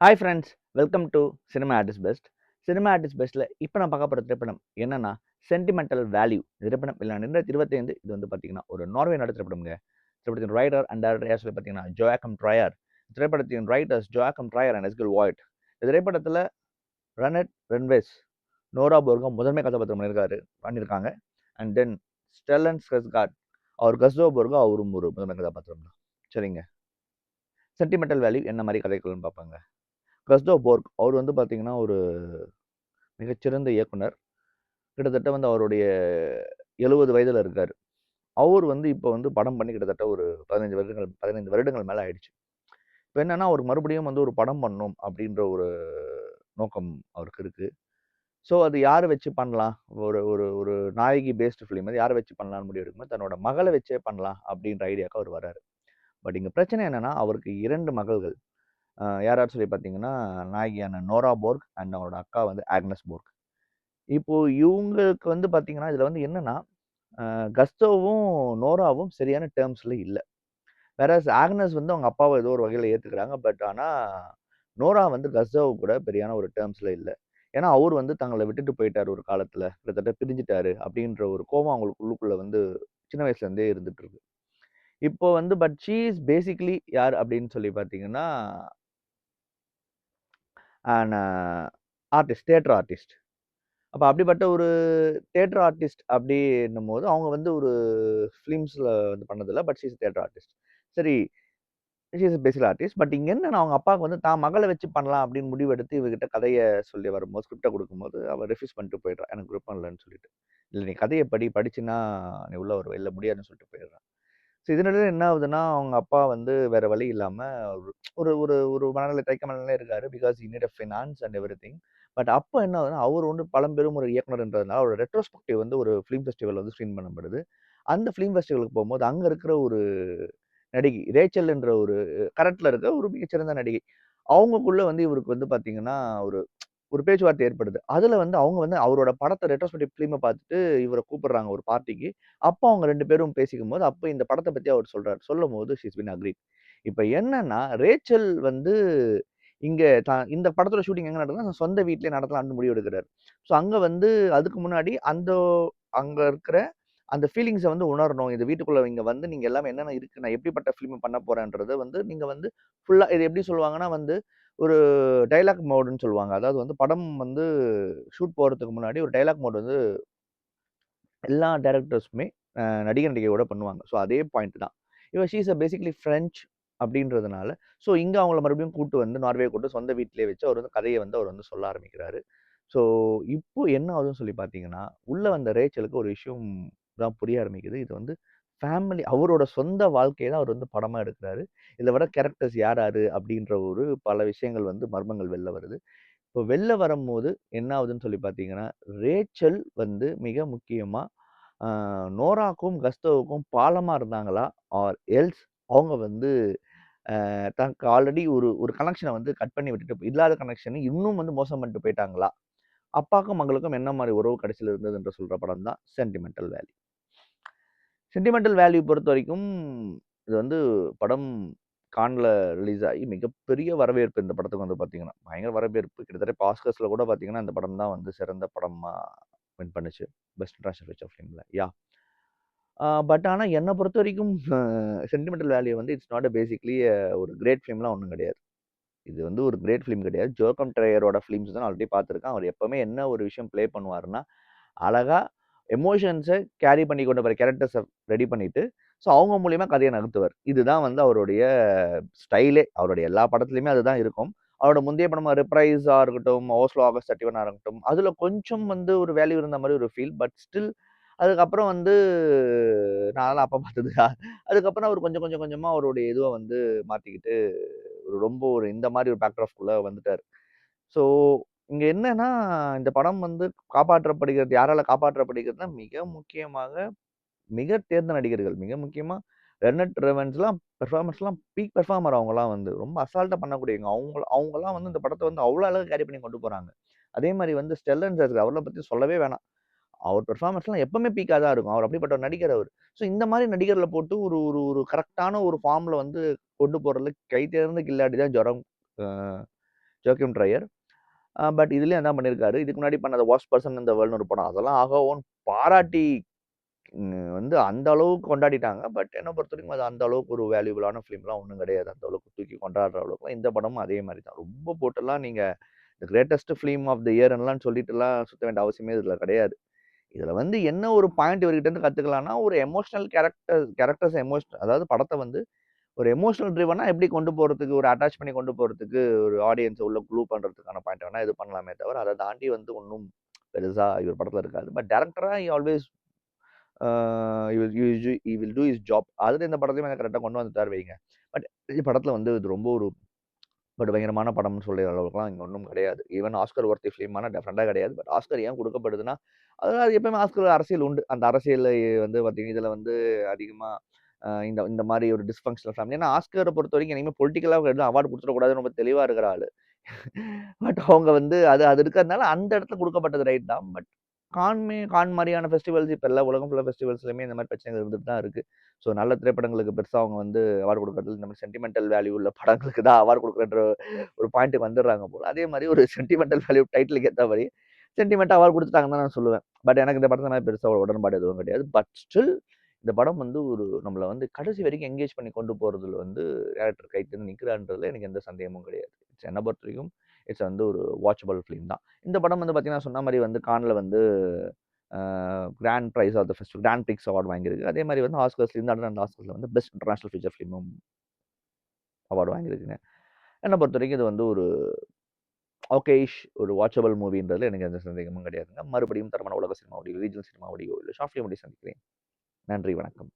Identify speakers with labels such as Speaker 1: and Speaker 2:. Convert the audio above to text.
Speaker 1: Hi friends, welcome to cinema artist best. Cinema artist பெஸ்ட்டில் இப்போ நான் பார்க்க போகிற திரைப்படம் என்னன்னா சென்டிமெண்டல் வேல்யூ. திரைப்படம் இல்லை 2025. இது வந்து பார்த்தீங்கன்னா ஒரு நார்வே நாடு திரைப்படம்ங்க. திரைப்படத்தின் ரைட்டர் அண்ட் டேரக்டர் யார் சொல்லி பார்த்தீங்கன்னா ஜோயாக்கம் ட்ரையர். திரைப்படத்தின் writers Joachim Trier and Eskil Vogt. இந்த திரைப்படத்தில் ரனட் ரென்வெஸ், நோரா போர்கா முதன்மை கதாபாத்திரம் பண்ணியிருக்காங்க. அண்ட் தென் ஸ்டெல்லன் ஸ்கர்ஸ்கார்ட், அவர் கஸ்டோ போர்கா, அவரும் ஒரு முதன்மை கதாபாத்திரம் தான். சரிங்க, சென்டிமெண்டல் வேல்யூ என்ன மாதிரி கதைகள்னு பார்ப்பாங்க. கஸ்டோ போர்க் அவர் வந்து பார்த்தீங்கன்னா ஒரு மிகச்சிறந்த இயக்குனர். கிட்டத்தட்ட வந்து அவருடைய 70 வயதில் இருக்கார். அவர் வந்து இப்போ வந்து படம் பண்ணி கிட்டத்தட்ட ஒரு 15 வருடங்கள் மேலே ஆயிடுச்சு. இப்போ என்னன்னா அவருக்கு மறுபடியும் வந்து ஒரு படம் பண்ணணும் அப்படின்ற ஒரு நோக்கம் அவருக்கு இருக்கு. ஸோ அது யாரை வச்சு பண்ணலாம், ஒரு ஒரு ஒரு நாயகி பேஸ்டு ஃபிலிம் அது யாரை வச்சு பண்ணலாம்னு முடிவு எடுக்கும்போது தன்னோட மகளை வச்சே பண்ணலாம் அப்படின்ற ஐடியாவுக்கு அவர் வராரு. பட் இங்கே பிரச்சனை என்னன்னா அவருக்கு 2 மகள்கள். யார் யார் சொல்லி பார்த்தீங்கன்னா நாயகியான நோரா போர்க் அண்ட் அவரோட அக்கா வந்து ஆக்னஸ் போர்க். இப்போ இவங்களுக்கு வந்து பார்த்தீங்கன்னா, இதுல வந்து என்னன்னா, கஸ்டோவும், நோராவும் சரியான டெர்ம்ஸ்ல இல்ல. வேறாஸ் ஆக்னஸ் வந்து அவங்க அப்பாவ ஏதோ ஒரு வகையில ஏத்துக்கிறாங்க. பட் ஆனா, நோரா வந்து கஸ்டோவ் கூட சரியான ஒரு டெர்ம்ஸ்ல இல்ல. ஏன்னா, அவரு வந்து தங்கள விட்டுட்டு போயிட்டாரு ஒரு காலத்துல. கிட்டத்தட்ட பிரிஞ்சுட்டாரு அப்படின்ற ஒரு கோவம் அவங்களுக்கு உள்ளுக்குள்ள வந்து சின்ன வயசுல இருந்தே இருந்துட்டு இருக்கு. இப்போ வந்து பட் ஷி இஸ் பேசிக்கலி யார் அப்படின்னு சொல்லி பார்த்தீங்கன்னா, ஆன் ஆர்டிஸ்ட், தியேட்டர் ஆர்டிஸ்ட். அப்ப அப்படிப்பட்ட ஒரு தியேட்டர் ஆர்டிஸ்ட் அப்படின்னும்போது, அவங்க வந்து ஒரு ஃபிலிம்ஸ்ல வந்து பண்ணதில்ல. But she is theatre artist. சரி, she is basic artist. But இங்க என்னன்னா, அவங்க அப்பாவுக்கு வந்து தான் மகள வச்சு பண்ணலாம் அப்படின்னு முடிவெடுத்து இவகிட்ட கதைய சொல்லி வரும்போது, ஸ்கிரிப்ட்ட குடுக்கும்போது, அவ ரெஃப்யூஸ் பண்ணிட்டு போயிடுறா. எனக்கு விருப்பம் இல்லன்னு சொல்லிட்டு. "இல்ல நீ கதைய படி. படிச்சீன்னா நீ உள்ள வருவ. இல்ல முடியாதுன்னு" சொல்லிட்டு போயிடுறா. ஸோ இதனால என்ன ஆகுதுன்னா, அவங்க அப்பா வந்து வேற வழி இல்லாம ஒரு ஒரு ஒரு ஒரு மனநிலை தயக்க மனநிலையில இருக்காரு. Because he need finance and everything. But அப்ப என்ன ஆகுதுன்னா, அவர் வந்து பழம்பெரும் ஒரு இயக்குனர்ன்றதுனால, அவரோட ரெட்ரோஸ்பெக்டிவ் வந்து ஒரு ஃபிலிம் ஃபெஸ்டிவல்ல வந்து ஸ்க்ரீன் பண்ணப்படுது. அந்த ஃபிலிம் ஃபெஸ்டிவலுக்கு போம்போது, அங்க இருக்கிற ஒரு நடிகை, ரேச்சல் என்ற ஒரு கரண்ட்ல இருக்க ஒரு மிகச்சிறந்த நடிகை. அவங்கக்குள்ள வந்து இவருக்கு வந்து பார்த்தீங்கன்னா, ஒரு ஒரு பேச்சுவார்த்தை ஏற்படுது. அதுல வந்து அவங்க வந்து அவரோட படத்த ரெட்ரோஸ்பெக்டிவ் ஃபிலிம பார்த்துட்டு இவர கூப்பிடுறாங்க ஒரு பார்ட்டிக்கு. அப்ப அவங்க 2 பேரும் பேசிக்கும்போது, அப்ப இந்த படத்த பத்தி அவர் சொல்றாரு. சொல்லும்போது ஷி இஸ் பீன் அக்ரீட். இப்ப என்னன்னா, ரேச்சல் வந்து இங்க இந்த படத்தோட ஷூட்டிங் எங்க நடக்குதுன்னா, சொந்த வீட்லயே நடத்தலாம்னு முடிவு எடுக்குறாரு. ஸோ அங்க வந்து அதுக்கு முன்னாடி அங்க இருக்கிற அந்த ஃபீலிங்ஸ வந்து உணரணும். இது வீட்டுக்குள்ள இங்க வந்து நீங்க எல்லாமே என்னென்ன இருக்கு, நான் எப்படிப்பட்ட ஃபிலிம் பண்ண போறேன்றத வந்து நீங்க வந்து ஃபுல்லா இது எப்படி சொல்லுவாங்கன்னா வந்து, ஒரு டயலாக் மோடுன்னு சொல்லுவாங்க. அதாவது வந்து படம் வந்து ஷூட் போறதுக்கு முன்னாடி ஒரு டயலாக் மோட் வந்து எல்லா டைரக்டர்ஸுமே நடிகர், நடிகையோட பண்ணுவாங்க. ஸோ அதே பாயிண்ட் தான். ஷி இஸ் பேசிக்கலி பிரெஞ்ச் அப்படின்றதுனால, ஸோ இங்க அவங்கள மறுபடியும் கூட்டு வந்து நார்வே கூட்டு சொந்த வீட்டிலேயே வச்சு அவர் வந்து கதைய வந்து அவர் வந்து சொல்ல ஆரம்பிக்கிறாரு. ஸோ இப்போ என்ன ஆகுதுன்னு சொல்லி பார்த்தீங்கன்னா, உள்ள வந்த ரேச்சலுக்கு ஒரு விஷயம் தான் புரிய ஆரம்பிக்குது. இது வந்து ஃபேமிலி அவரோட சொந்த வாழ்க்கைய தான் அவர் வந்து படமா எடுக்குறாரு. இதுல வர கேரக்டர்ஸ் யார் யாரு அப்படின்ற ஒரு பல விஷயங்கள் வந்து மர்மங்கள் வெளில வருது. இப்போ வெளில வரும்போது என்ன ஆகுதுன்னு சொல்லி பார்த்தீங்கன்னா, ரேச்சல் வந்து மிக முக்கியமா அ நோராக்கும், கஸ்தோவுக்கும் பாலமா இருந்தாங்களா? ஆர் எல்ஸ் அவங்க வந்து தனக்கு ஆல்ரெடி ஒரு ஒரு கனெக்ஷன வந்து கட் பண்ணி விட்டுட்டு இல்லாத கனெக்ஷன இன்னும் வந்து மோசம் பண்ணிட்டு போயிட்டாங்களா? அப்பாக்கும், மகளுக்கும் என்ன மாரி உறவு கடைசில இருந்தது என்று சொல்ற படம் தான் சென்டிமெண்டல் வேல்யூ. சென்டிமெண்டல் வேல்யூ பொறுத்தவரைக்கும், இது வந்து படம் கான்ல ரிலீஸ் ஆகி மிகப்பெரிய வரவேற்பு இந்த படத்துக்கு வந்து பார்த்தீங்கன்னா, பயங்கர வரவேற்பு. கிட்டத்தட்ட இப்ப ஆஸ்கர்ஸ்ல கூட பார்த்தீங்கன்னா, இந்த படம் தான் வந்து சிறந்த படமா வின் பண்ணுச்சு. பெஸ்ட் இன்டர்நேஷனல் ஃபீச்சர் ஃபிலிம்ல. பட் ஆனா என்ன பொறுத்தவரைக்கும் சென்டிமெண்டல் வேல்யூ வந்து இட்ஸ் நாட் பேசிக்கலி ஒரு கிரேட் ஃபிலிம்லாம் ஒண்ணும் கிடையாது. இது வந்து ஒரு கிரேட் ஃபிலிம் கிடையாது. ஜோக்கம் ட்ரையரோட ஃபிலிம்ஸ் தான் நான் ஆல்ரெடி பார்த்துருக்கேன். அவர் எப்பவுமே என்ன ஒரு விஷயம் ப்ளே பண்ணுவாருன்னா, அழகா எமோஷன்ஸ கேரி பண்ணி கொண்டு வர கேரக்டர்ஸ ரெடி பண்ணிட்டு, ஸோ அவங்க மூலியமா கதைய நகர்த்துவார். இதுதான் வந்து அவருடைய ஸ்டைலே. அவருடைய எல்லா படத்துலயுமே அதுதான் இருக்கும். அவரோட முந்தைய படம் ரிப்ரைஸா இருக்கட்டும், ஓஸ்லோ ஆகஸ்ட் 31 இருக்கட்டும், அதுல கொஞ்சம் வந்து ஒரு வேல்யூ இருந்த மாரி ஒரு ஃபீல். பட் ஸ்டில் அதுக்கப்புறம் வந்து நான் அதெல்லாம் அப்ப பார்த்தது. அதுக்கப்புறம் அவர் கொஞ்சம் கொஞ்சம் கொஞ்சமா அவருடைய இதுவ வந்து மாத்திக்கிட்டு, ரொம்ப ஒரு இந்த மாரி ஒரு பேக்ட்ராப்க்குள்ள வந்துட்டாரு. ஸோ, இங்க என்னன்னா, இந்த படம் வந்து காப்பாற்றப்படுகிறது யாரால காப்பாற்றப்படுகிறதுன்னா, மிக முக்கியமாக மிக தேர்ந்த நடிகர்கள். மிக முக்கியமா ரெனட் ரெவன்ஸ்லாம் பெர்ஃபார்மன்ஸ்லாம் பீக் பெர்ஃபார்மர் அவங்கலாம் வந்து. ரொம்ப அசால்ட்டா பண்ணக்கூடியவங்க. அவங்கலாம் வந்து இந்த படத்த வந்து அவ்ளோ அழகா கேரி பண்ணி கொண்டு போறாங்க. அதே மாரி வந்து ஸ்டெல்லன் ஸ்கர்ஸ்கார்ட் அவர பத்தி சொல்லவே வேணாம். அவர் பெர்ஃபார்மன்ஸ்லாம் எப்பவுமே பீக்கா தான் இருக்கும். அவர் அப்படிப்பட்ட ஒரு நடிகர் அவரு. ஸோ இந்த மாரி நடிகர்கள போட்டு ஒரு ஒரு ஒரு கரெக்ட்டான ஒரு ஃபார்ம்ல வந்து கொண்டு போறதுல கை தேர்ந்த கில்லாடி தான் அ ஜோக்கியம் ட்ரையர். பட் இதுலயும் அதான் பண்ணியிருக்காரு. இதுக்கு முன்னாடி பண்ண வொர்ஸ்ட் பெர்சன் இன் த வேர்ல்ட்ன்னு ஒரு படம். அதெல்லாம் ஆகா ஓன்னு பாராட்டி வந்து அந்த அளவுக்கு கொண்டாடிட்டாங்க. பட் என்ன பொறுத்தவரைக்கும் அது அந்த அளவுக்கு ஒரு வேல்யூபிளான ஃபிலிம்லாம் ஒண்ணும் கிடையாது. அந்த அளவுக்கு தூக்கி கொண்டாடுற அளவுக்குலாம் இந்த படமும் அதே மாரி தான். ரொம்ப போட்டுலாம் நீங்க the greatest film of the இயர்ன்லாம் சொல்லிட்டுலாம் சுத்த வேண்டிய அவசியமே இதுல கிடையாது. இதுல வந்து என்ன ஒரு பாயிண்ட் இவர்கிட்ட இருந்து கத்துக்கலாம்னா, ஒரு எமோஷனல் கேரக்டர்ஸ் அதாவது படத்த வந்து ஒரு எமோஷனல் ட்ரிவனா எப்படி கொண்டு போறதுக்கு, ஒரு அட்டாச் பண்ணி கொண்டு போறதுக்கு, ஒரு ஆடியன்ஸ உள்ள க்ளூ பண்றதுக்கான பாயிண்ட் வேணா இது பண்ணலாமே தவிர, அத தாண்டி வந்து ஒண்ணும் பெருசா இவர் படத்துல இருக்காது. பட் டைரக்டரா he always he will do his job. அதுல இந்த படத்தையும் எனக்கு கரெக்ட்டா கொண்டு வந்துட்டாரு வைங்க. பட் படத்துல வந்து இது ரொம்ப ஒரு பயங்கரமான படம்னு சொல்ற அளவுக்குலாம் இங்க ஒண்ணும் கிடையாது. ஈவன் ஆஸ்கர் வொர்த்தி ஃபிலிமானா டெஃபினட்டா கிடையாது. பட் ஆஸ்கர் ஏன் குடுக்கப்படுதுன்னா, அது எப்பவுமே ஆஸ்கர் அரசியல் உண்டு. அந்த அரசியல் வந்து பார்த்தீங்கன்னா, இதுல வந்து அதிகமா இந்த இந்த மாரி ஒரு டிஸ்ஃபங்ஷனல் ஃபேமிலி. ஏன்னா ஆஸ்கர பொறுத்தவரைக்கும் என்னைக்குமே பொலிட்டிக்கலா எதுவும் அவார்ட் குடுத்துறக்கூடாதுன்னு ரொம்ப தெளிவா இருக்கிற ஆளு. பட் அவங்க வந்து அது அது இருக்கிறதுனால அந்த இடத்துல குடுக்கப்பட்டது ரைட் தான். பட் கான் மாரியான ஃபெஸ்டிவல்ஸ் இப்ப எல்லா உலகம் ஃபுல்லா ஃபெஸ்டிவல்ஸ்லயுமே இந்த மாரி பிரச்சனைகள் இருந்துட்டு தான் இருக்கு. ஸோ நல்ல திரைப்படங்களுக்கு பெருசா அவங்க வந்து அவார்ட் குடுக்கறதில்ல. இந்த மாரி சென்டிமென்டல் வேல்யூ உள்ள படங்களுக்கு தான் அவார்ட் குடுக்குறன்ற ஒரு பாயிண்ட்க்கு வந்துடுறாங்க போல. அதே மாரி ஒரு சென்டிமென்டல் வேல்யூ டைட்டிலுக்கு ஏத்த மாரி சென்டிமென்ட்டா அவார்ட் குடுத்துட்டாங்கன்னு தான் நான் சொல்லுவேன். பட் எனக்கு இந்த படத்து மேல பெருசா ஒரு உடன்பாடு எதுவும் கிடையாது. பட் ஸ்டில் இந்த படம் வந்து ஒரு நம்மள வந்து கடைசி வரைக்கும் என்கேஜ் பண்ணி கொண்டு போறதுல வந்து டைரக்டர் கைத்தேர்ந்து நிக்கிறார்ன்றதுல எனக்கு எந்த சந்தேகமும் கிடையாது. என்ன பொறுத்தவரைக்கும் இட்ஸ் வந்து ஒரு வாட்சபிள் ஃபிலிம் தான். இந்த படம் வந்து பார்த்தீங்கன்னா, சொன்ன மாரி வந்து கான்ல வந்து a grand prize of the festival grand prix award வாங்கியிருக்கு. அதே மாரி வந்து ஆஸ்கர்ஸ்ல இந்த 2 ஆஸ்கர்ஸ்ல வந்து பெஸ்ட் இன்டர்நேஷனல் ஃபீச்சர் ஃபிலிமும் அவார்ட் வாங்கியிருக்குங்க. என்ன பொறுத்தவரைக்கும் இது வந்து ஒரு ஓகேயிஷ் ஒரு வாட்சபிள் மூவின்றதுல எனக்கு எந்த சந்தேகமும் கிடையாதுங்க. மறுபடியும் தரமான உலக cinema audio, regional cinema audio இல்ல ஷார்ட் ஃபிலிம் ஆடியோ சந்திக்கிறேன். நன்றி, வணக்கம்.